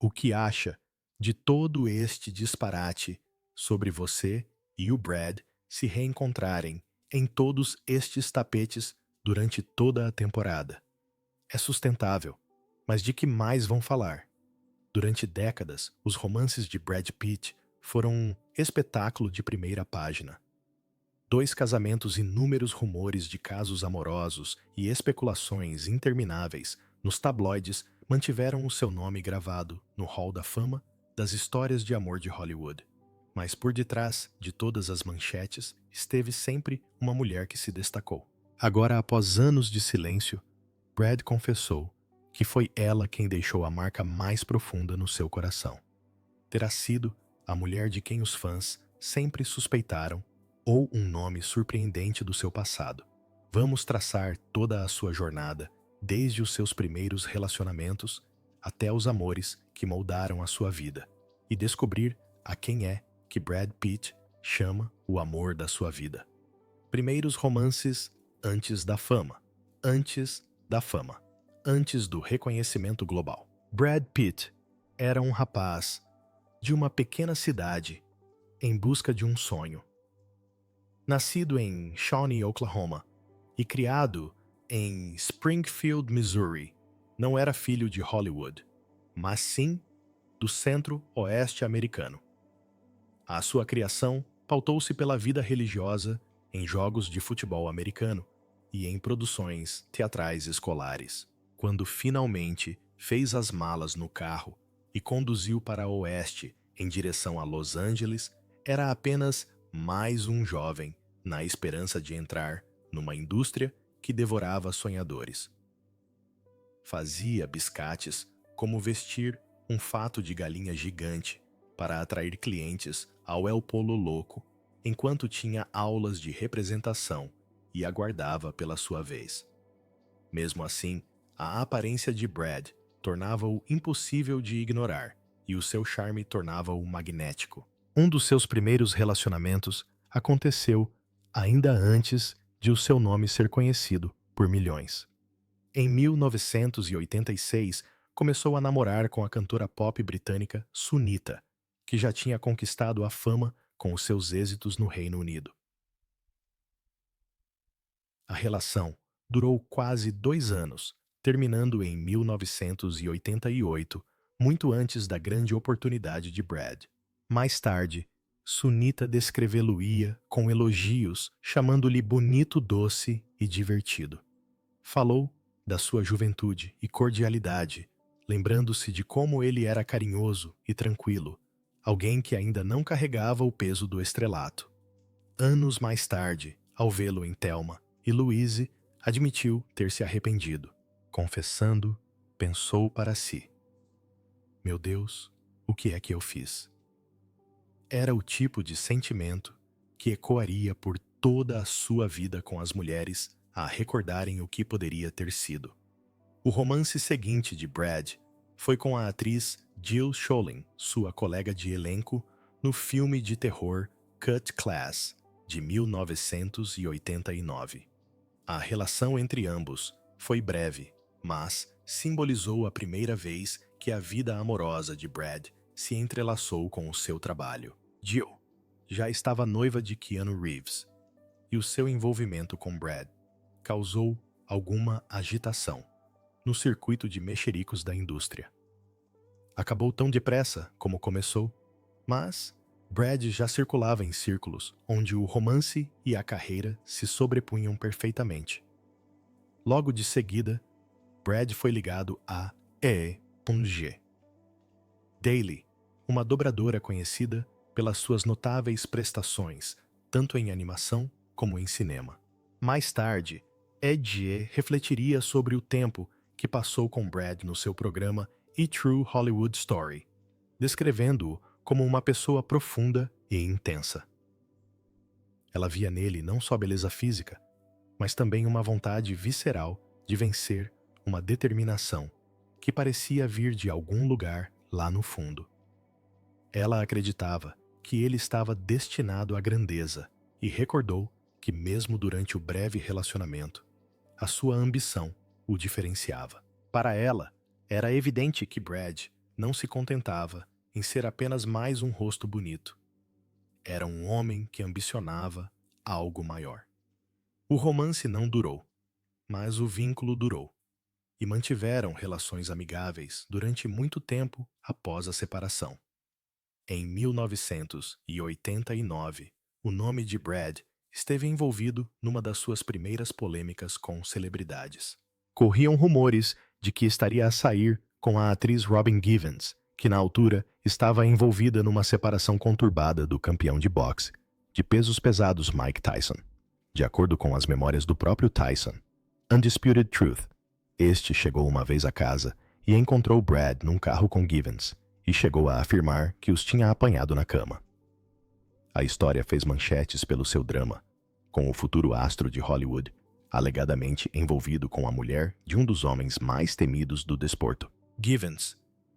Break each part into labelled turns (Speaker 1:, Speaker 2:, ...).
Speaker 1: O que acha de todo este disparate sobre você e o Brad se reencontrarem em todos estes tapetes durante toda a temporada? É sustentável, mas de que mais vão falar? Durante décadas, os romances de Brad Pitt foram um espetáculo de primeira página. Dois casamentos, inúmeros rumores de casos amorosos e especulações intermináveis nos tabloides mantiveram o seu nome gravado no Hall da Fama das histórias de amor de Hollywood. Mas por detrás de todas as manchetes esteve sempre uma mulher que se destacou. Agora, após anos de silêncio, Brad confessou que foi ela quem deixou a marca mais profunda no seu coração. Terá sido a mulher de quem os fãs sempre suspeitaram ou um nome surpreendente do seu passado. Vamos traçar toda a sua jornada, desde os seus primeiros relacionamentos até os amores que moldaram a sua vida, e descobrir a quem é que Brad Pitt chama o amor da sua vida. Primeiros romances antes da fama. Antes da fama. Antes do reconhecimento global. Brad Pitt era um rapaz de uma pequena cidade em busca de um sonho. Nascido em Shawnee, Oklahoma, e criado em Springfield, Missouri, não era filho de Hollywood, mas sim do centro-oeste americano. A sua criação pautou-se pela vida religiosa em jogos de futebol americano e em produções teatrais escolares. Quando finalmente fez as malas no carro e conduziu para o oeste em direção a Los Angeles, era apenas mais um jovem na esperança de entrar numa indústria que devorava sonhadores. Fazia biscates como vestir um fato de galinha gigante para atrair clientes ao El Polo Louco, enquanto tinha aulas de representação e aguardava pela sua vez. Mesmo assim, a aparência de Brad tornava-o impossível de ignorar e o seu charme tornava-o magnético. Um dos seus primeiros relacionamentos aconteceu ainda antes de o seu nome ser conhecido por milhões. Em 1986, começou a namorar com a cantora pop britânica Sunita, que já tinha conquistado a fama com os seus êxitos no Reino Unido. A relação durou quase 2 anos, terminando em 1988, muito antes da grande oportunidade de Brad. Mais tarde, Sunita descrevê-lo-ia com elogios, chamando-lhe bonito, doce e divertido. Falou da sua juventude e cordialidade, lembrando-se de como ele era carinhoso e tranquilo, alguém que ainda não carregava o peso do estrelato. Anos mais tarde, ao vê-lo em Thelma e Louise, admitiu ter se arrependido. Confessando, pensou para si: meu Deus, o que é que eu fiz? Era o tipo de sentimento que ecoaria por toda a sua vida com as mulheres a recordarem o que poderia ter sido. O romance seguinte de Brad foi com a atriz Jill Schoelen, sua colega de elenco, no filme de terror Cut Class, de 1989. A relação entre ambos foi breve, mas simbolizou a primeira vez que a vida amorosa de Brad se entrelaçou com o seu trabalho. Jill já estava noiva de Keanu Reeves, e o seu envolvimento com Brad causou alguma agitação no circuito de mexericos da indústria. Acabou tão depressa como começou, mas Brad já circulava em círculos onde o romance e a carreira se sobrepunham perfeitamente. Logo de seguida, Brad foi ligado a E.G. Daly, uma dobradora conhecida pelas suas notáveis prestações, tanto em animação como em cinema. Mais tarde, E.G. refletiria sobre o tempo que passou com Brad no seu programa A True Hollywood Story, descrevendo-o como uma pessoa profunda e intensa. Ela via nele não só beleza física, mas também uma vontade visceral de vencer, uma determinação que parecia vir de algum lugar lá no fundo. Ela acreditava que ele estava destinado à grandeza e recordou que, mesmo durante o breve relacionamento, a sua ambição o diferenciava. Para ela, era evidente que Brad não se contentava em ser apenas mais um rosto bonito. Era um homem que ambicionava algo maior. O romance não durou, mas o vínculo durou, e mantiveram relações amigáveis durante muito tempo após a separação. Em 1989, o nome de Brad esteve envolvido numa das suas primeiras polêmicas com celebridades. Corriam rumores de que estaria a sair com a atriz Robin Givens, que na altura estava envolvida numa separação conturbada do campeão de boxe de pesos pesados Mike Tyson. De acordo com as memórias do próprio Tyson, Undisputed Truth, este chegou uma vez a casa e encontrou Brad num carro com Givens e chegou a afirmar que os tinha apanhado na cama. A história fez manchetes pelo seu drama, com o futuro astro de Hollywood alegadamente envolvido com a mulher de um dos homens mais temidos do desporto. Givens,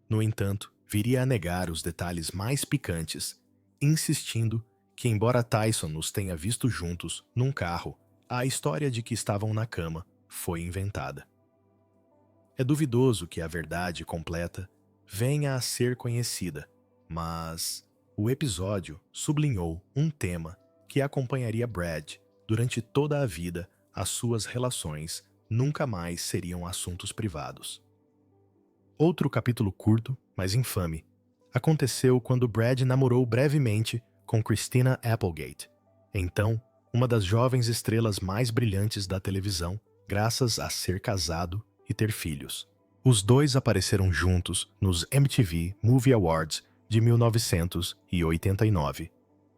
Speaker 1: no entanto, viria a negar os detalhes mais picantes, insistindo que, embora Tyson os tenha visto juntos num carro, a história de que estavam na cama foi inventada. É duvidoso que a verdade completa venha a ser conhecida, mas o episódio sublinhou um tema que acompanharia Brad durante toda a vida. As suas relações nunca mais seriam assuntos privados. Outro capítulo curto, mas infame, aconteceu quando Brad namorou brevemente com Christina Applegate, então uma das jovens estrelas mais brilhantes da televisão, graças a ser casado e ter filhos. Os dois apareceram juntos nos MTV Movie Awards de 1989,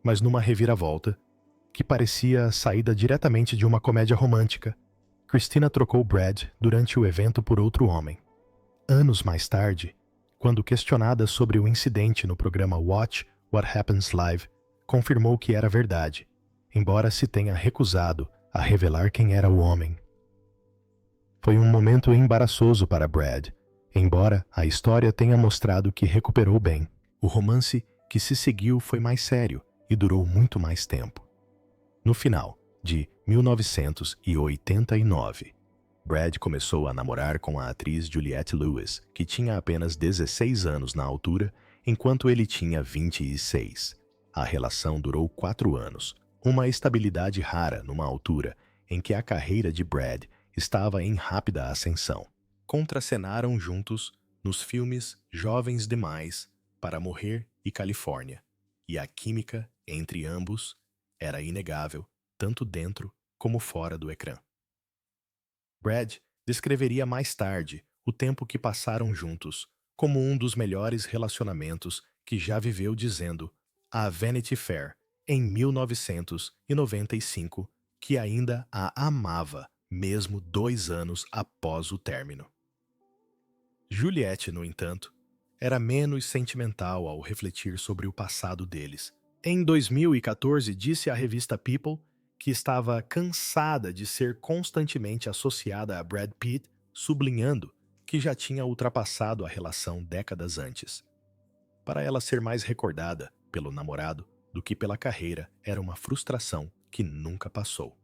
Speaker 1: mas numa reviravolta que parecia saída diretamente de uma comédia romântica. Christina trocou Brad durante o evento por outro homem. Anos mais tarde, quando questionada sobre o incidente no programa Watch What Happens Live, confirmou que era verdade, embora se tenha recusado a revelar quem era o homem. Foi um momento embaraçoso para Brad, embora a história tenha mostrado que recuperou bem. O romance que se seguiu foi mais sério e durou muito mais tempo. No final de 1989, Brad começou a namorar com a atriz Juliette Lewis, que tinha apenas 16 anos na altura, enquanto ele tinha 26. A relação durou 4 anos, uma estabilidade rara numa altura em que a carreira de Brad estava em rápida ascensão. Contracenaram juntos nos filmes Jovens Demais para Morrer e Califórnia, e a química entre ambos era inegável, tanto dentro como fora do ecrã. Brad descreveria mais tarde o tempo que passaram juntos como um dos melhores relacionamentos que já viveu, dizendo a Vanity Fair, em 1995, que ainda a amava, mesmo 2 anos após o término. Juliette, no entanto, era menos sentimental ao refletir sobre o passado deles. Em 2014, disse à revista People que estava cansada de ser constantemente associada a Brad Pitt, sublinhando que já tinha ultrapassado a relação décadas antes. Para ela ser mais recordada pelo namorado do que pela carreira era uma frustração que nunca passou.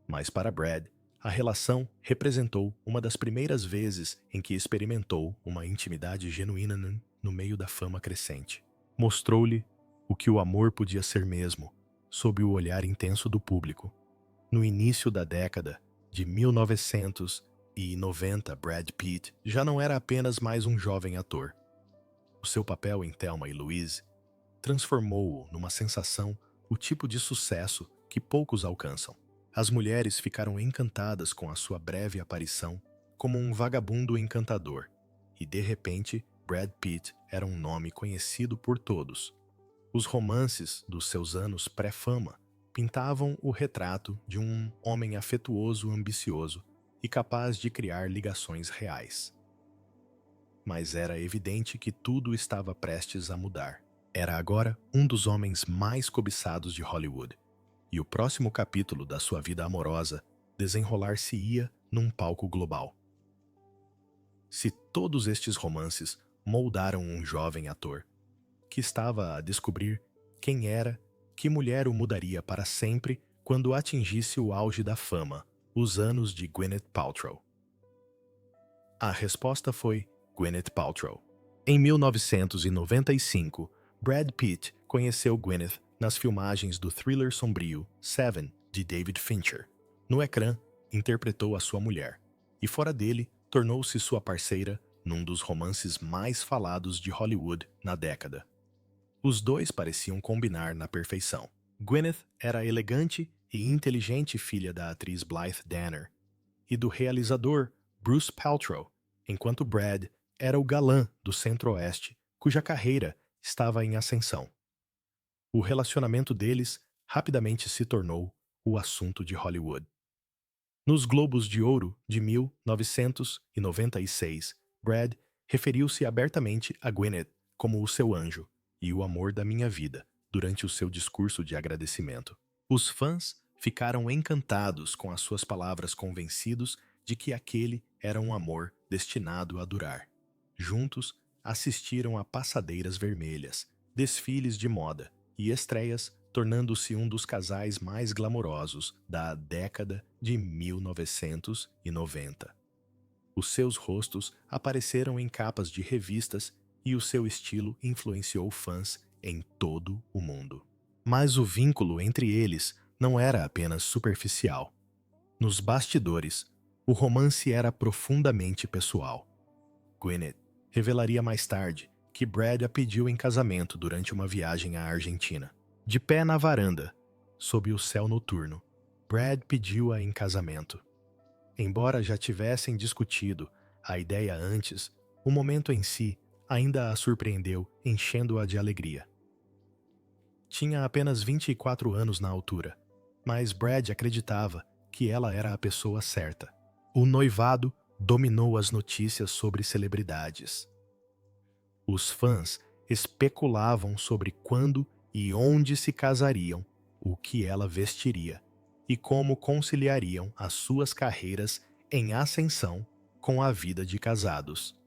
Speaker 1: Mas para Brad, a relação representou uma das primeiras vezes em que experimentou uma intimidade genuína no meio da fama crescente. Mostrou-lhe o que o amor podia ser mesmo, sob o olhar intenso do público. No início da década de 1990, Brad Pitt já não era apenas mais um jovem ator. O seu papel em Thelma e Louise transformou-o numa sensação, o tipo de sucesso que poucos alcançam. As mulheres ficaram encantadas com a sua breve aparição como um vagabundo encantador, e de repente Brad Pitt era um nome conhecido por todos. Os romances dos seus anos pré-fama pintavam o retrato de um homem afetuoso, ambicioso e capaz de criar ligações reais. Mas era evidente que tudo estava prestes a mudar. Era agora um dos homens mais cobiçados de Hollywood, e o próximo capítulo da sua vida amorosa desenrolar-se-ia num palco global. Se todos estes romances moldaram um jovem ator, que estava a descobrir quem era, que mulher o mudaria para sempre quando atingisse o auge da fama, os anos de Gwyneth Paltrow. A resposta foi Gwyneth Paltrow. Em 1995, Brad Pitt conheceu Gwyneth nas filmagens do thriller sombrio Seven, de David Fincher. No ecrã, interpretou a sua mulher, e fora dele, tornou-se sua parceira num dos romances mais falados de Hollywood na década. Os dois pareciam combinar na perfeição. Gwyneth era a elegante e inteligente filha da atriz Blythe Danner e do realizador Bruce Paltrow, enquanto Brad era o galã do Centro-Oeste, cuja carreira estava em ascensão. O relacionamento deles rapidamente se tornou o assunto de Hollywood. Nos Globos de Ouro de 1996, Brad referiu-se abertamente a Gwyneth como o seu anjo e o amor da minha vida durante o seu discurso de agradecimento. Os fãs ficaram encantados com as suas palavras, convencidos de que aquele era um amor destinado a durar. Juntos, assistiram a passadeiras vermelhas, desfiles de moda e estreias, tornando-se um dos casais mais glamourosos da década de 1990. Os seus rostos apareceram em capas de revistas e o seu estilo influenciou fãs em todo o mundo. Mas o vínculo entre eles não era apenas superficial. Nos bastidores, o romance era profundamente pessoal. Gwyneth revelaria mais tarde que Brad a pediu em casamento durante uma viagem à Argentina. De pé na varanda, sob o céu noturno, Brad pediu-a em casamento. Embora já tivessem discutido a ideia antes, o momento em si ainda a surpreendeu, enchendo-a de alegria. Tinha apenas 24 anos na altura, mas Brad acreditava que ela era a pessoa certa. O noivado dominou as notícias sobre celebridades. Os fãs especulavam sobre quando e onde se casariam, o que ela vestiria e como conciliariam as suas carreiras em ascensão com a vida de casados.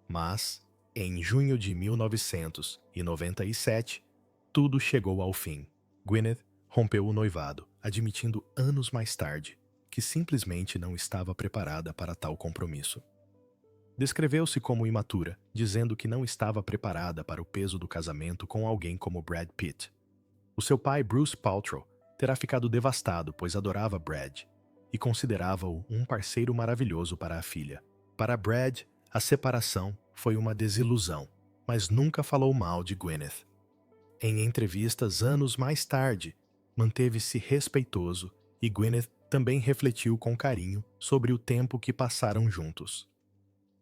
Speaker 1: Mas, em junho de 1997, tudo chegou ao fim. Gwyneth rompeu o noivado, admitindo anos mais tarde que simplesmente não estava preparada para tal compromisso. Descreveu-se como imatura, dizendo que não estava preparada para o peso do casamento com alguém como Brad Pitt. O seu pai, Bruce Paltrow, terá ficado devastado, pois adorava Brad e considerava-o um parceiro maravilhoso para a filha. Para Brad, a separação foi uma desilusão, mas nunca falou mal de Gwyneth. Em entrevistas anos mais tarde, manteve-se respeitoso e Gwyneth também refletiu com carinho sobre o tempo que passaram juntos.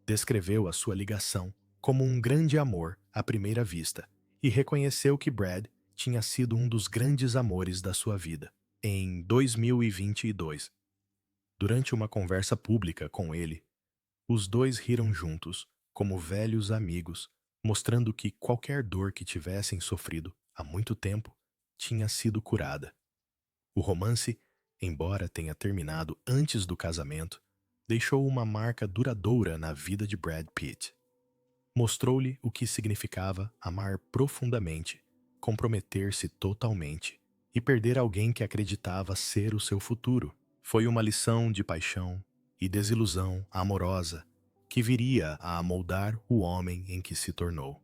Speaker 1: Descreveu a sua ligação como um grande amor à primeira vista e reconheceu que Brad tinha sido um dos grandes amores da sua vida. Em 2022, durante uma conversa pública com ele, os dois riram juntos, como velhos amigos, mostrando que qualquer dor que tivessem sofrido há muito tempo tinha sido curada. O romance, embora tenha terminado antes do casamento, deixou uma marca duradoura na vida de Brad Pitt. Mostrou-lhe o que significava amar profundamente, comprometer-se totalmente e perder alguém que acreditava ser o seu futuro. Foi uma lição de paixão e desilusão amorosa que viria a amoldar o homem em que se tornou.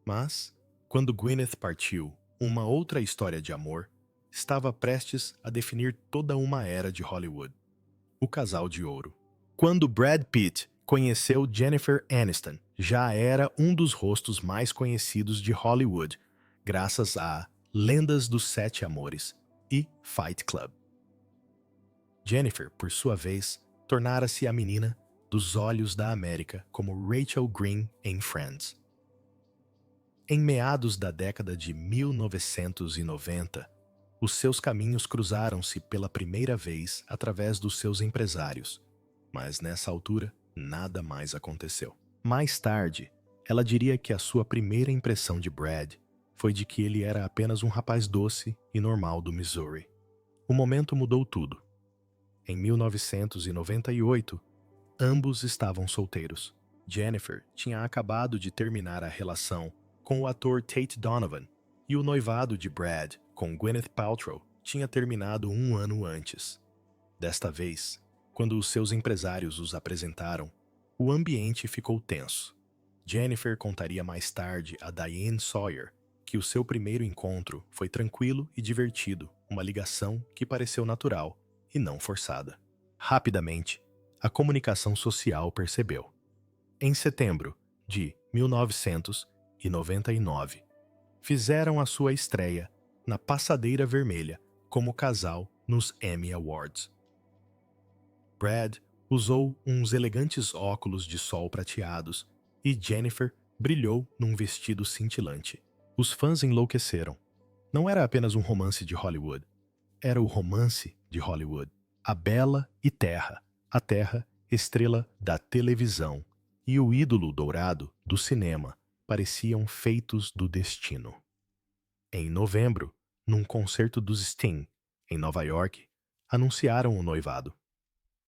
Speaker 1: Mas, quando Gwyneth partiu, uma outra história de amor estava prestes a definir toda uma era de Hollywood. O Casal de Ouro. Quando Brad Pitt conheceu Jennifer Aniston, já era um dos rostos mais conhecidos de Hollywood, graças a Lendas dos Sete Amores e Fight Club. Jennifer, por sua vez, tornara-se a menina dos olhos da América como Rachel Green em Friends. Em meados da década de 1990, os seus caminhos cruzaram-se pela primeira vez através dos seus empresários, mas nessa altura nada mais aconteceu. Mais tarde, ela diria que a sua primeira impressão de Brad foi de que ele era apenas um rapaz doce e normal do Missouri. O momento mudou tudo. Em 1998, ambos estavam solteiros. Jennifer tinha acabado de terminar a relação com o ator Tate Donovan e o noivado de Brad com Gwyneth Paltrow tinha terminado um ano antes. Desta vez, quando os seus empresários os apresentaram, O ambiente ficou tenso. Jennifer contaria mais tarde a Diane Sawyer que o seu primeiro encontro foi tranquilo e divertido, uma ligação que pareceu natural e não forçada. Rapidamente, a comunicação social percebeu. Em setembro de 1999, fizeram a sua estreia na Passadeira Vermelha como casal nos Emmy Awards. Brad usou uns elegantes óculos de sol prateados e Jennifer brilhou num vestido cintilante. Os fãs enlouqueceram. Não era apenas um romance de Hollywood. Era o romance de Hollywood. A Bela e Terra. A Terra, estrela da televisão, e o ídolo dourado do cinema pareciam feitos do destino. Em novembro, num concerto dos Sting, em Nova York, anunciaram o noivado.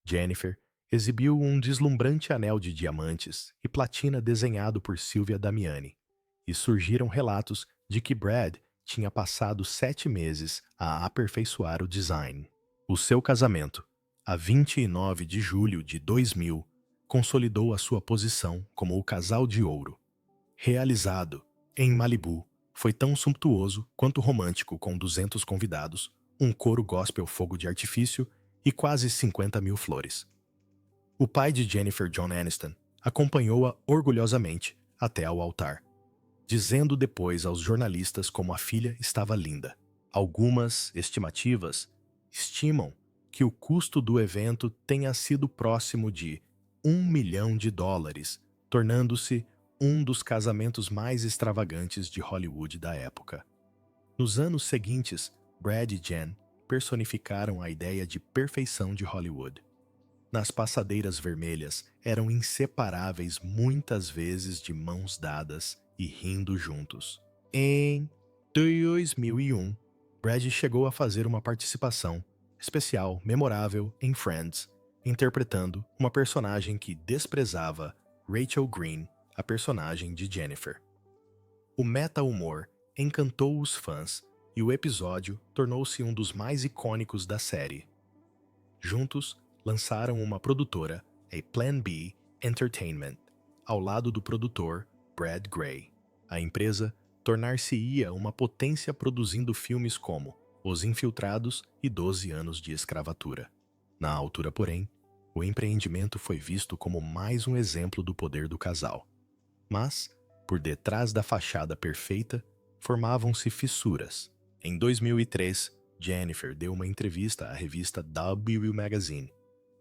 Speaker 1: Jennifer exibiu um deslumbrante anel de diamantes e platina desenhado por Sylvia Damiani, e surgiram relatos de que Brad tinha passado 7 meses a aperfeiçoar o design. O seu casamento, a 29 de julho de 2000, consolidou a sua posição como o casal de ouro. Realizado em Malibu, foi tão sumptuoso quanto romântico, com 200 convidados, um coro gospel fogo de artifício e quase 50 mil flores. O pai de Jennifer, John Aniston, acompanhou-a orgulhosamente até ao altar, dizendo depois aos jornalistas como a filha estava linda. Algumas estimativas estimam que o custo do evento tenha sido próximo de $1 milhão, tornando-se um dos casamentos mais extravagantes de Hollywood da época. Nos anos seguintes, Brad e Jen personificaram a ideia de perfeição de Hollywood. Nas passadeiras vermelhas, eram inseparáveis, muitas vezes de mãos dadas e rindo juntos. Em 2001, Brad chegou a fazer uma participação especial, memorável, em Friends, interpretando uma personagem que desprezava Rachel Green, a personagem de Jennifer. O meta-humor encantou os fãs e o episódio tornou-se um dos mais icônicos da série. Juntos, lançaram uma produtora, a Plan B Entertainment, ao lado do produtor Brad Grey. A empresa tornar-se-ia uma potência produzindo filmes como Os Infiltrados e 12 Anos de Escravatura. Na altura, porém, o empreendimento foi visto como mais um exemplo do poder do casal. Mas, por detrás da fachada perfeita, formavam-se fissuras. Em 2003, Jennifer deu uma entrevista à revista W Magazine,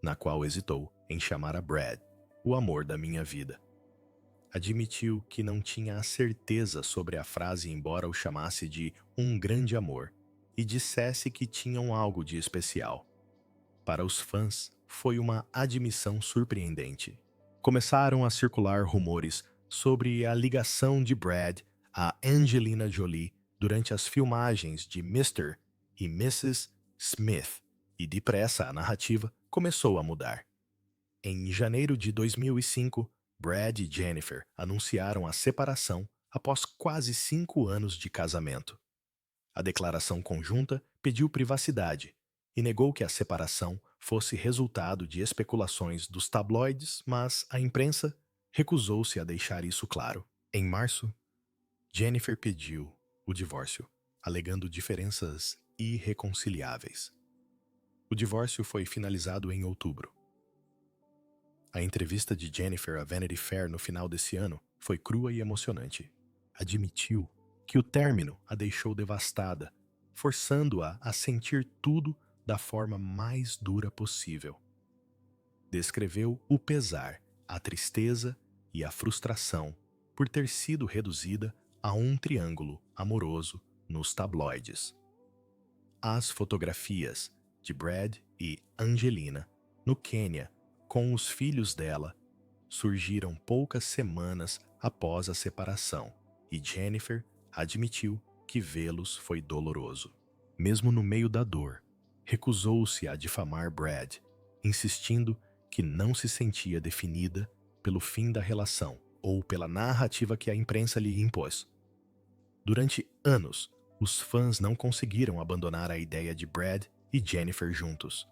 Speaker 1: na qual hesitou em chamar a Brad o amor da minha vida. Admitiu que não tinha a certeza sobre a frase, embora o chamasse de um grande amor e dissesse que tinham algo de especial. Para os fãs, foi uma admissão surpreendente. Começaram a circular rumores sobre a ligação de Brad a Angelina Jolie durante as filmagens de Mr. e Mrs. Smith, e depressa a narrativa começou a mudar. Em janeiro de 2005, Brad e Jennifer anunciaram a separação após quase 5 anos de casamento. A declaração conjunta pediu privacidade e negou que a separação fosse resultado de especulações dos tabloides, mas a imprensa recusou-se a deixar isso claro. Em março, Jennifer pediu o divórcio, alegando diferenças irreconciliáveis. O divórcio foi finalizado em outubro. A entrevista de Jennifer à Vanity Fair no final desse ano foi crua e emocionante. Admitiu que o término a deixou devastada, forçando-a a sentir tudo da forma mais dura possível. Descreveu o pesar, a tristeza e a frustração por ter sido reduzida a um triângulo amoroso nos tabloides. As fotografias de Brad e Angelina no Quênia com os filhos dela surgiram poucas semanas após a separação, e Jennifer admitiu que vê-los foi doloroso. Mesmo no meio da dor, recusou-se a difamar Brad, insistindo que não se sentia definida pelo fim da relação ou pela narrativa que a imprensa lhe impôs. Durante anos, os fãs não conseguiram abandonar a ideia de Brad e Jennifer juntos.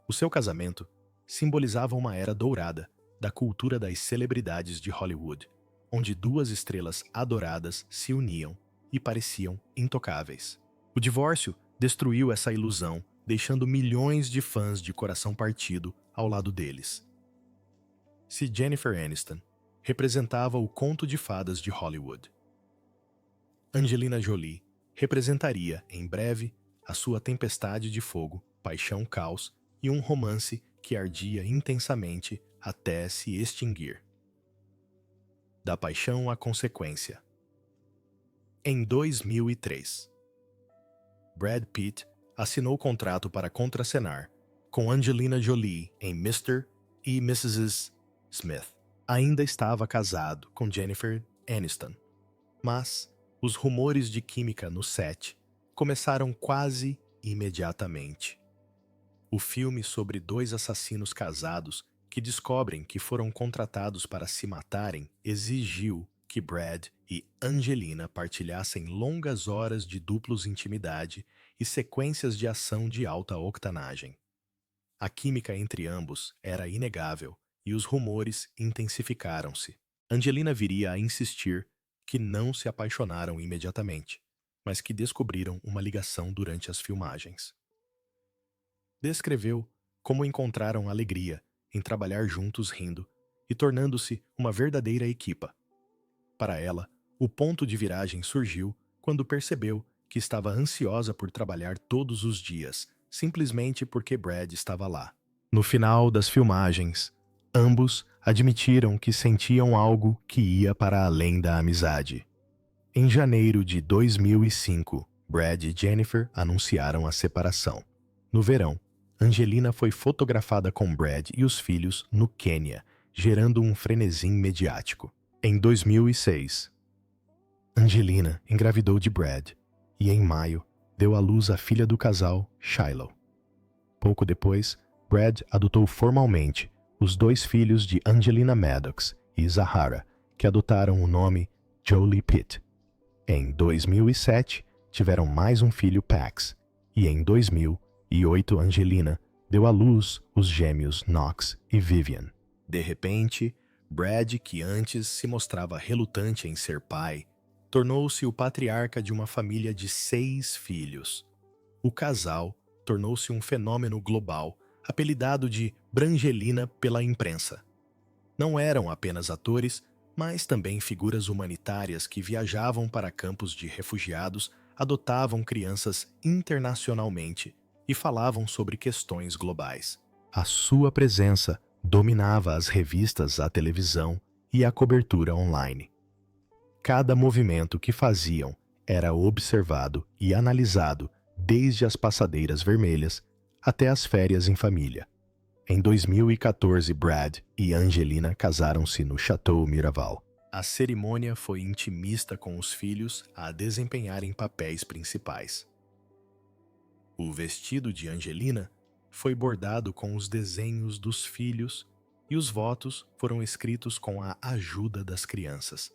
Speaker 1: O seu casamento simbolizava uma era dourada da cultura das celebridades de Hollywood, onde duas estrelas adoradas se uniam e pareciam intocáveis. O divórcio destruiu essa ilusão, deixando milhões de fãs de coração partido ao lado deles. Se Jennifer Aniston representava o conto de fadas de Hollywood, Angelina Jolie representaria, em breve, a sua tempestade de fogo, paixão, caos e um romance que ardia intensamente até se extinguir. Da paixão à consequência. Em 2003, Brad Pitt assinou contrato para contracenar com Angelina Jolie em Mr. e Mrs. Smith. Ainda estava casado com Jennifer Aniston, mas os rumores de química no set começaram quase imediatamente. O filme sobre dois assassinos casados que descobrem que foram contratados para se matarem exigiu que Brad e Angelina partilhassem longas horas de duplos intimidade e sequências de ação de alta octanagem. A química entre ambos era inegável e os rumores intensificaram-se. Angelina viria a insistir que não se apaixonaram imediatamente, mas que descobriram uma ligação durante as filmagens. Descreveu como encontraram alegria em trabalhar juntos rindo e tornando-se uma verdadeira equipa. Para ela, o ponto de viragem surgiu quando percebeu que estava ansiosa por trabalhar todos os dias, simplesmente porque Brad estava lá. No final das filmagens, ambos admitiram que sentiam algo que ia para além da amizade. Em janeiro de 2005, Brad e Jennifer anunciaram a separação. No verão, Angelina foi fotografada com Brad e os filhos no Quênia, gerando um frenesi mediático. Em 2006, Angelina engravidou de Brad e, em maio, deu à luz a filha do casal, Shiloh. Pouco depois, Brad adotou formalmente os dois filhos de Angelina Maddox e Zahara, que adotaram o nome Jolie Pitt. Em 2007, tiveram mais um filho, Pax, e em 2008 Angelina deu à luz os gêmeos Knox e Vivian. De repente, Brad, que antes se mostrava relutante em ser pai, tornou-se o patriarca de uma família de 6 filhos. O casal tornou-se um fenômeno global, apelidado de Brangelina pela imprensa. Não eram apenas atores, mas também figuras humanitárias que viajavam para campos de refugiados, adotavam crianças internacionalmente e falavam sobre questões globais. A sua presença dominava as revistas, a televisão e a cobertura online. Cada movimento que faziam era observado e analisado, desde as passadeiras vermelhas até as férias em família. Em 2014, Brad e Angelina casaram-se no Chateau Miraval. A cerimônia foi intimista, com os filhos a desempenharem papéis principais. O vestido de Angelina foi bordado com os desenhos dos filhos e os votos foram escritos com a ajuda das crianças.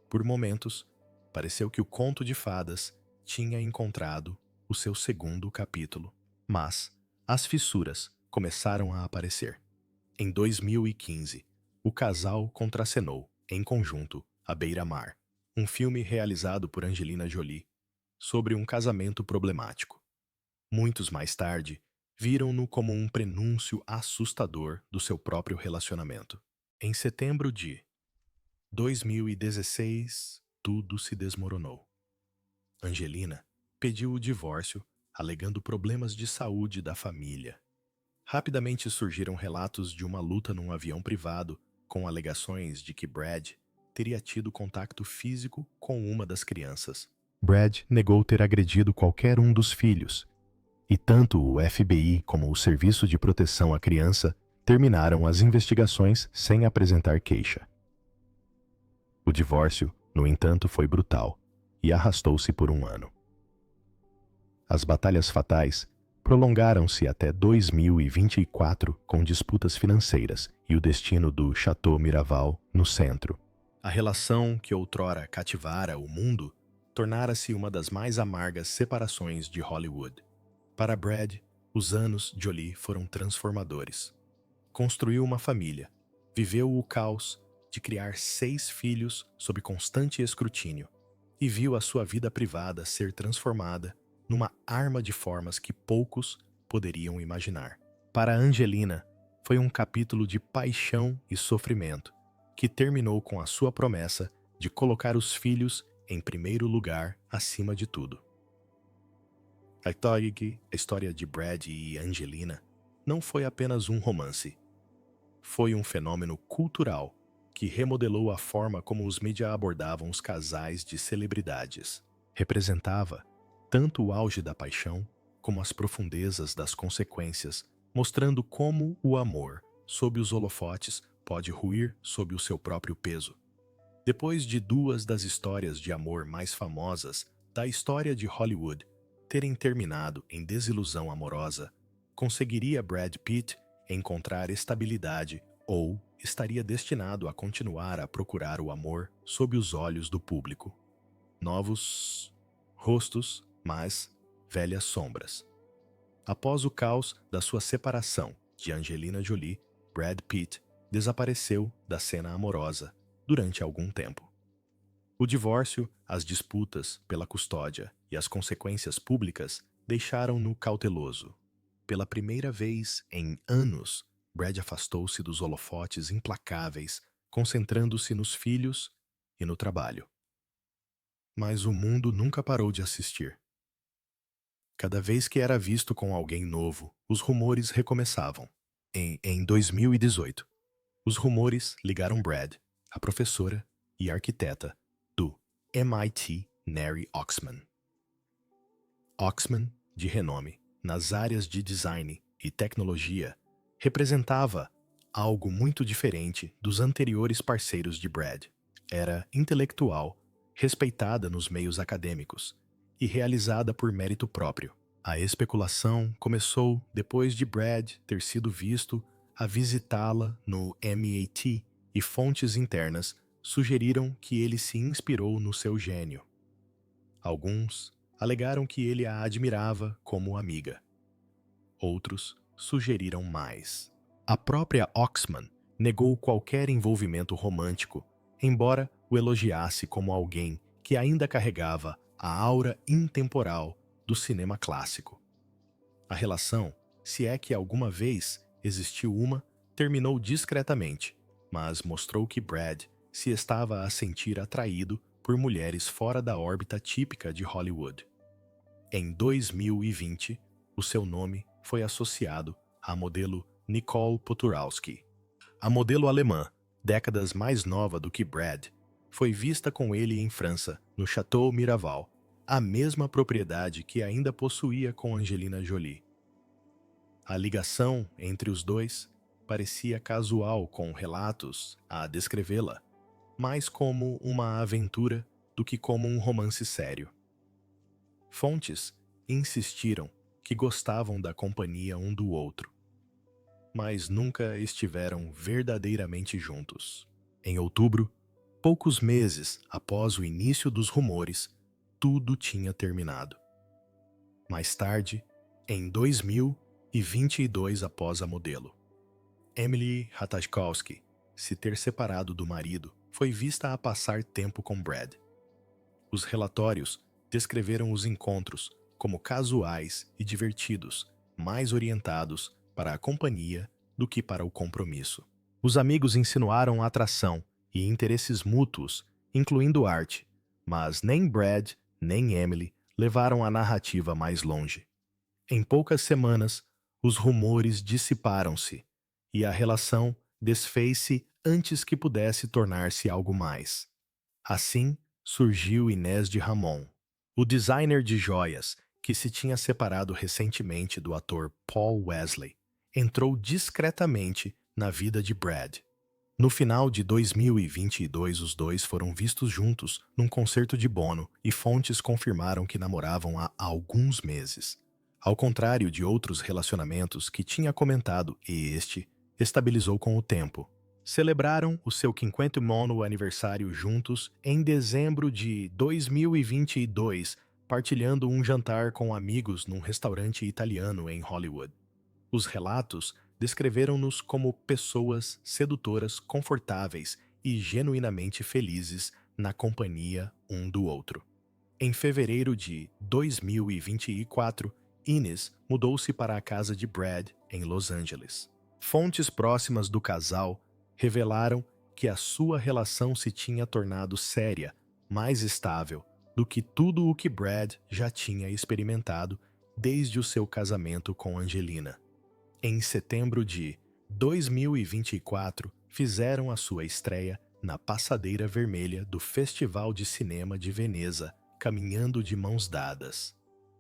Speaker 1: Por momentos, pareceu que o conto de fadas tinha encontrado o seu segundo capítulo. Mas as fissuras começaram a aparecer. Em 2015, o casal contracenou, em conjunto, À Beira-Mar, um filme realizado por Angelina Jolie, sobre um casamento problemático. Muitos mais tarde, viram-no como um prenúncio assustador do seu próprio relacionamento. Em setembro de 2016, tudo se desmoronou. Angelina pediu o divórcio, alegando problemas de saúde da família. Rapidamente surgiram relatos de uma luta num avião privado, com alegações de que Brad teria tido contato físico com uma das crianças. Brad negou ter agredido qualquer um dos filhos, e tanto o FBI como o Serviço de Proteção à Criança terminaram as investigações sem apresentar queixa. O divórcio, no entanto, foi brutal e arrastou-se por um ano. As batalhas fatais prolongaram-se até 2024, com disputas financeiras e o destino do Chateau Miraval no centro. A relação que outrora cativara o mundo tornara-se uma das mais amargas separações de Hollywood. Para Brad, os anos Jolie foram transformadores. Construiu uma família, Viveu o caos de criar 6 filhos sob constante escrutínio e viu a sua vida privada ser transformada numa arma de formas que poucos poderiam imaginar. Para Angelina, foi um capítulo de paixão e sofrimento que terminou com a sua promessa de colocar os filhos em primeiro lugar acima de tudo. A história de Brad e Angelina não foi apenas um romance. Foi um fenômeno cultural que remodelou a forma como os mídias abordavam os casais de celebridades. Representava tanto o auge da paixão como as profundezas das consequências, mostrando como o amor, sob os holofotes, pode ruir sob o seu próprio peso. Depois de 2 das histórias de amor mais famosas da história de Hollywood terem terminado em desilusão amorosa, conseguiria Brad Pitt encontrar estabilidade ou estaria destinado a continuar a procurar o amor sob os olhos do público? Novos rostos, mas velhas sombras. Após o caos da sua separação de Angelina Jolie, Brad Pitt desapareceu da cena amorosa durante algum tempo. O divórcio, as disputas pela custódia e as consequências públicas deixaram-no cauteloso. Pela primeira vez em anos, Brad afastou-se dos holofotes implacáveis, concentrando-se nos filhos e no trabalho. Mas o mundo nunca parou de assistir. Cada vez que era visto com alguém novo, os rumores recomeçavam. Em 2018, os rumores ligaram Brad, a professora e arquiteta do MIT Mary Oxman. Oxman, de renome nas áreas de design e tecnologia, representava algo muito diferente dos anteriores parceiros de Brad. Era intelectual, respeitada nos meios acadêmicos e realizada por mérito próprio. A especulação começou depois de Brad ter sido visto a visitá-la no MIT e fontes internas sugeriram que ele se inspirou no seu gênio. Alguns alegaram que ele a admirava como amiga. Outros sugeriram mais. A própria Oxman negou qualquer envolvimento romântico, embora o elogiasse como alguém que ainda carregava a aura intemporal do cinema clássico. A relação, se é que alguma vez existiu uma, terminou discretamente, mas mostrou que Brad se estava a sentir atraído por mulheres fora da órbita típica de Hollywood. Em 2020, o seu nome foi associado à modelo Nicole Poturalski. A modelo alemã, décadas mais nova do que Brad, foi vista com ele em França, no Chateau Miraval, a mesma propriedade que ainda possuía com Angelina Jolie. A ligação entre os dois parecia casual, com relatos a descrevê-la, mais como uma aventura do que como um romance sério. Fontes insistiram que gostavam da companhia um do outro, mas nunca estiveram verdadeiramente juntos. Em outubro, poucos meses após o início dos rumores, tudo tinha terminado. Mais tarde, em 2022 após a modelo Emily Ratajkowski se ter separado do marido, foi vista a passar tempo com Brad. Os relatórios descreveram os encontros como casuais e divertidos, mais orientados para a companhia do que para o compromisso. Os amigos insinuaram atração e interesses mútuos, incluindo arte, mas nem Brad nem Emily levaram a narrativa mais longe. Em poucas semanas, os rumores dissiparam-se e a relação desfez-se antes que pudesse tornar-se algo mais. Assim, surgiu Inés de Ramon, o designer de joias que se tinha separado recentemente do ator Paul Wesley, entrou discretamente na vida de Brad. No final de 2022, os dois foram vistos juntos num concerto de Bono e fontes confirmaram que namoravam há alguns meses. Ao contrário de outros relacionamentos que tinha comentado, este estabilizou com o tempo. Celebraram o seu 50º aniversário juntos em dezembro de 2022, partilhando um jantar com amigos num restaurante italiano em Hollywood. Os relatos descreveram-nos como pessoas sedutoras, confortáveis e genuinamente felizes na companhia um do outro. Em fevereiro de 2024, Ines mudou-se para a casa de Brad em Los Angeles. Fontes próximas do casal revelaram que a sua relação se tinha tornado séria, mais estável do que tudo o que Brad já tinha experimentado desde o seu casamento com Angelina. Em setembro de 2024, fizeram a sua estreia na passadeira vermelha do Festival de Cinema de Veneza, caminhando de mãos dadas.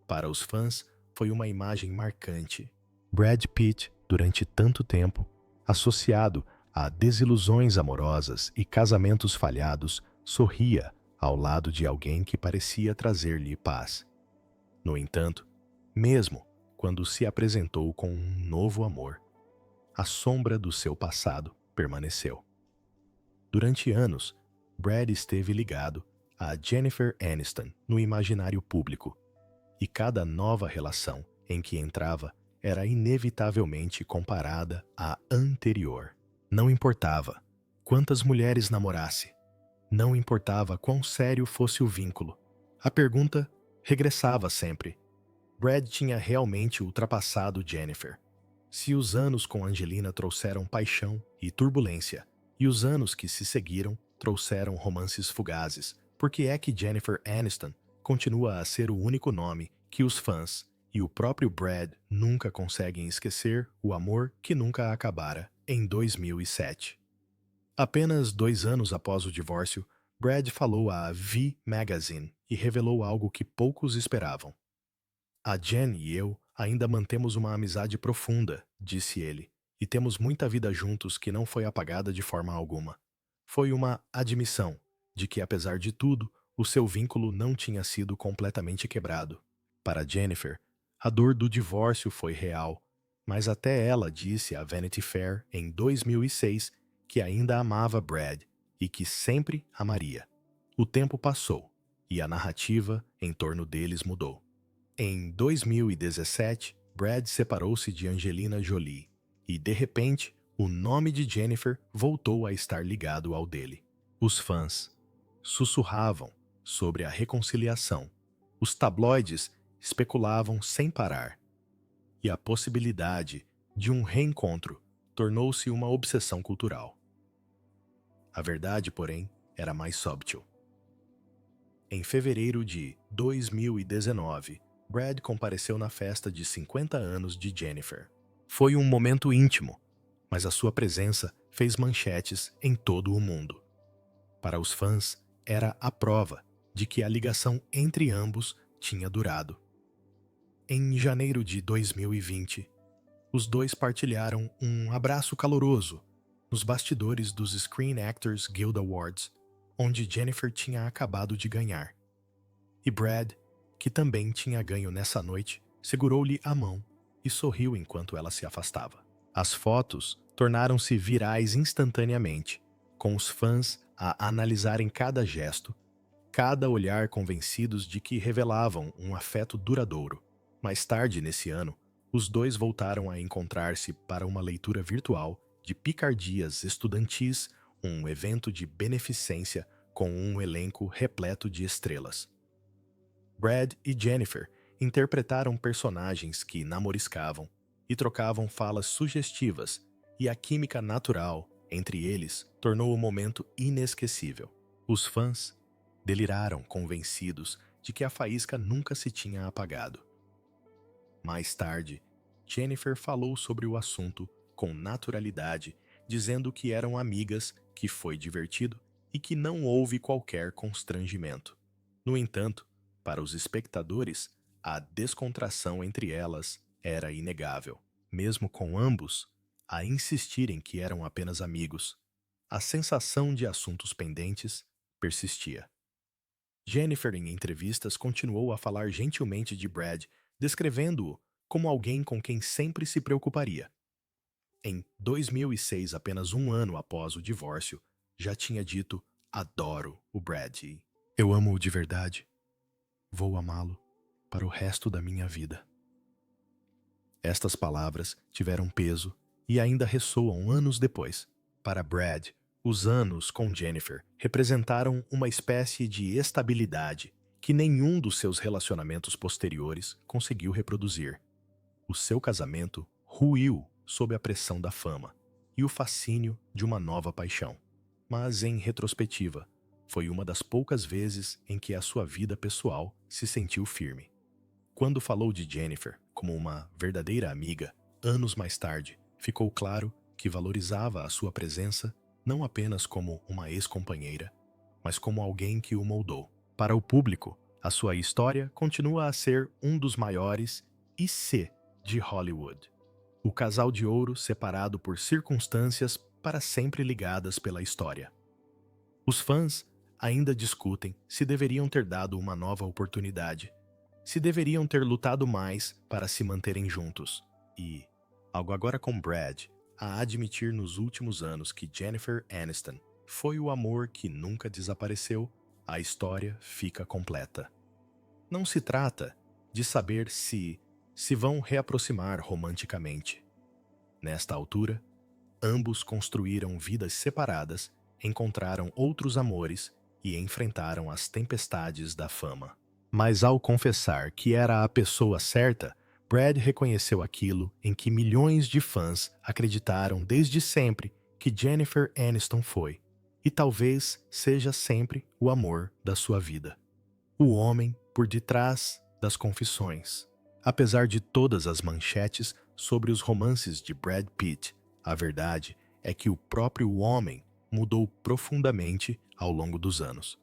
Speaker 1: Para os fãs, foi uma imagem marcante. Brad Pitt, durante tanto tempo, associado a desilusões amorosas e casamentos falhados, sorria ao lado de alguém que parecia trazer-lhe paz. No entanto, mesmo quando se apresentou com um novo amor, a sombra do seu passado permaneceu. Durante anos, Brad esteve ligado a Jennifer Aniston no imaginário público, e cada nova relação em que entrava era inevitavelmente comparada à anterior. Não importava quantas mulheres namorasse, não importava quão sério fosse o vínculo, a pergunta regressava sempre. Brad tinha realmente ultrapassado Jennifer. Se os anos com Angelina trouxeram paixão e turbulência, e os anos que se seguiram trouxeram romances fugazes, por que é que Jennifer Aniston continua a ser o único nome que os fãs e o próprio Brad nunca conseguem esquecer o amor que nunca acabara em 2007? Apenas 2 anos após o divórcio, Brad falou à V Magazine e revelou algo que poucos esperavam. A Jen e eu ainda mantemos uma amizade profunda, disse ele, e temos muita vida juntos que não foi apagada de forma alguma. Foi uma admissão de que, apesar de tudo, o seu vínculo não tinha sido completamente quebrado. Para Jennifer, a dor do divórcio foi real, mas até ela disse à Vanity Fair em 2006 que ainda amava Brad e que sempre amaria. O tempo passou e a narrativa em torno deles mudou. Em 2017, Brad separou-se de Angelina Jolie e, de repente, o nome de Jennifer voltou a estar ligado ao dele. Os fãs sussurravam sobre a reconciliação. Os tabloides especulavam sem parar. E a possibilidade de um reencontro tornou-se uma obsessão cultural. A verdade, porém, era mais subtil. Em fevereiro de 2019, Brad compareceu na festa de 50 anos de Jennifer. Foi um momento íntimo, mas a sua presença fez manchetes em todo o mundo. Para os fãs, era a prova de que a ligação entre ambos tinha durado. Em janeiro de 2020, os dois partilharam um abraço caloroso nos bastidores dos Screen Actors Guild Awards, onde Jennifer tinha acabado de ganhar. E Brad, que também tinha ganho nessa noite, segurou-lhe a mão e sorriu enquanto ela se afastava. As fotos tornaram-se virais instantaneamente, com os fãs a analisarem cada gesto, cada olhar, convencidos de que revelavam um afeto duradouro. Mais tarde nesse ano, os dois voltaram a encontrar-se para uma leitura virtual de Picardias Estudantis, um evento de beneficência com um elenco repleto de estrelas. Brad e Jennifer interpretaram personagens que namoriscavam e trocavam falas sugestivas, e a química natural entre eles tornou o momento inesquecível. Os fãs deliraram, convencidos de que a faísca nunca se tinha apagado. Mais tarde, Jennifer falou sobre o assunto com naturalidade, dizendo que eram amigas, que foi divertido e que não houve qualquer constrangimento. No entanto, para os espectadores, a descontração entre elas era inegável. Mesmo com ambos a insistirem que eram apenas amigos, a sensação de assuntos pendentes persistia. Jennifer, em entrevistas, continuou a falar gentilmente de Brad, descrevendo-o como alguém com quem sempre se preocuparia. Em 2006, apenas um ano após o divórcio, já tinha dito: "Adoro o Brad. Eu amo-o de verdade. Vou amá-lo para o resto da minha vida." Estas palavras tiveram peso e ainda ressoam anos depois. Para Brad, os anos com Jennifer representaram uma espécie de estabilidade que nenhum dos seus relacionamentos posteriores conseguiu reproduzir. O seu casamento ruiu sob a pressão da fama e o fascínio de uma nova paixão. Mas, em retrospectiva, foi uma das poucas vezes em que a sua vida pessoal se sentiu firme. Quando falou de Jennifer como uma verdadeira amiga, anos mais tarde, ficou claro que valorizava a sua presença não apenas como uma ex-companheira, mas como alguém que o moldou. Para o público, a sua história continua a ser um dos maiores IC de Hollywood. O casal de ouro separado por circunstâncias para sempre ligadas pela história. Os fãs ainda discutem se deveriam ter dado uma nova oportunidade, se deveriam ter lutado mais para se manterem juntos. E, algo agora com Brad, a admitir nos últimos anos que Jennifer Aniston foi o amor que nunca desapareceu, a história fica completa. Não se trata de saber se vão reaproximar romanticamente. Nesta altura, ambos construíram vidas separadas, encontraram outros amores e enfrentaram as tempestades da fama. Mas ao confessar que era a pessoa certa, Brad reconheceu aquilo em que milhões de fãs acreditaram desde sempre que Jennifer Aniston foi, e talvez seja sempre o amor da sua vida. O homem por detrás das confissões. Apesar de todas as manchetes sobre os romances de Brad Pitt, a verdade é que o próprio homem mudou profundamente ao longo dos anos.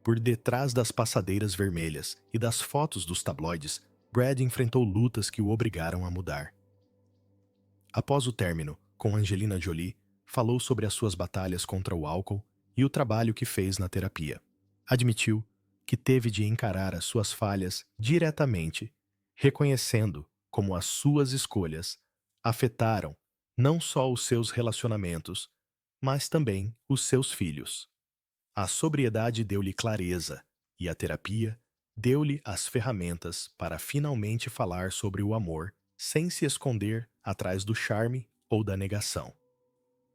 Speaker 1: Por detrás das passadeiras vermelhas e das fotos dos tabloides, Brad enfrentou lutas que o obrigaram a mudar. Após o término com Angelina Jolie, falou sobre as suas batalhas contra o álcool e o trabalho que fez na terapia. Admitiu que teve de encarar as suas falhas diretamente, reconhecendo como as suas escolhas afetaram não só os seus relacionamentos, mas também os seus filhos. A sobriedade deu-lhe clareza e a terapia deu-lhe as ferramentas para finalmente falar sobre o amor sem se esconder atrás do charme ou da negação.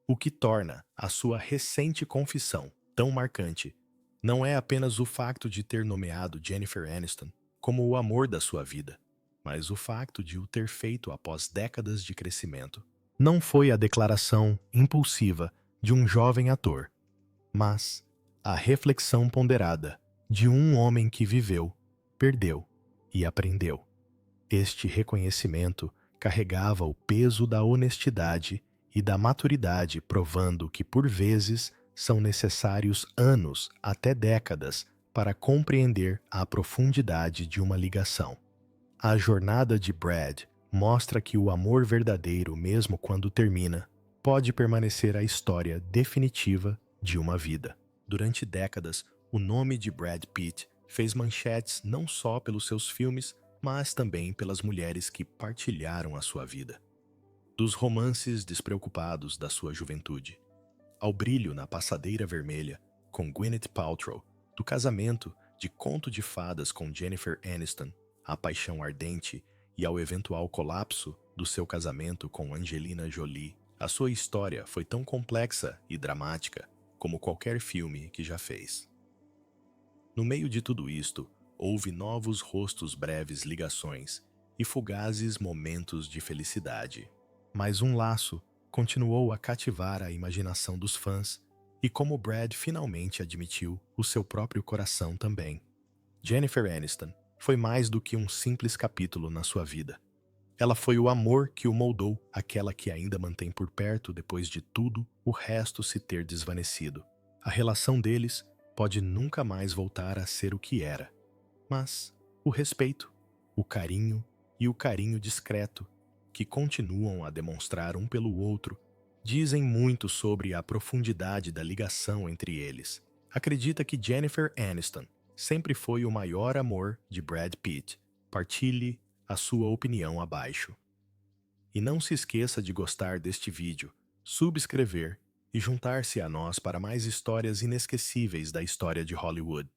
Speaker 1: O que torna a sua recente confissão tão marcante não é apenas o facto de ter nomeado Jennifer Aniston como o amor da sua vida, mas o facto de o ter feito após décadas de crescimento. Não foi a declaração impulsiva de um jovem ator, mas a reflexão ponderada de um homem que viveu, perdeu e aprendeu. Este reconhecimento carregava o peso da honestidade e da maturidade, provando que, por vezes, são necessários anos até décadas para compreender a profundidade de uma ligação. A jornada de Brad mostra que o amor verdadeiro, mesmo quando termina, pode permanecer a história definitiva de uma vida. Durante décadas, o nome de Brad Pitt fez manchetes não só pelos seus filmes, mas também pelas mulheres que partilharam a sua vida. Dos romances despreocupados da sua juventude, ao brilho na passadeira vermelha com Gwyneth Paltrow, do casamento de Conto de Fadas com Jennifer Aniston, à paixão ardente e ao eventual colapso do seu casamento com Angelina Jolie, a sua história foi tão complexa e dramática como qualquer filme que já fez. No meio de tudo isto, houve novos rostos, breves ligações e fugazes momentos de felicidade. Mas um laço continuou a cativar a imaginação dos fãs e, como Brad finalmente admitiu, o seu próprio coração também. Jennifer Aniston foi mais do que um simples capítulo na sua vida. Ela foi o amor que o moldou, aquela que ainda mantém por perto depois de tudo o resto se ter desvanecido. A relação deles pode nunca mais voltar a ser o que era, mas o respeito, o carinho e o carinho discreto que continuam a demonstrar um pelo outro dizem muito sobre a profundidade da ligação entre eles. Acredita que Jennifer Aniston sempre foi o maior amor de Brad Pitt. Partilhe a sua opinião abaixo. E não se esqueça de gostar deste vídeo, subscrever e juntar-se a nós para mais histórias inesquecíveis da história de Hollywood.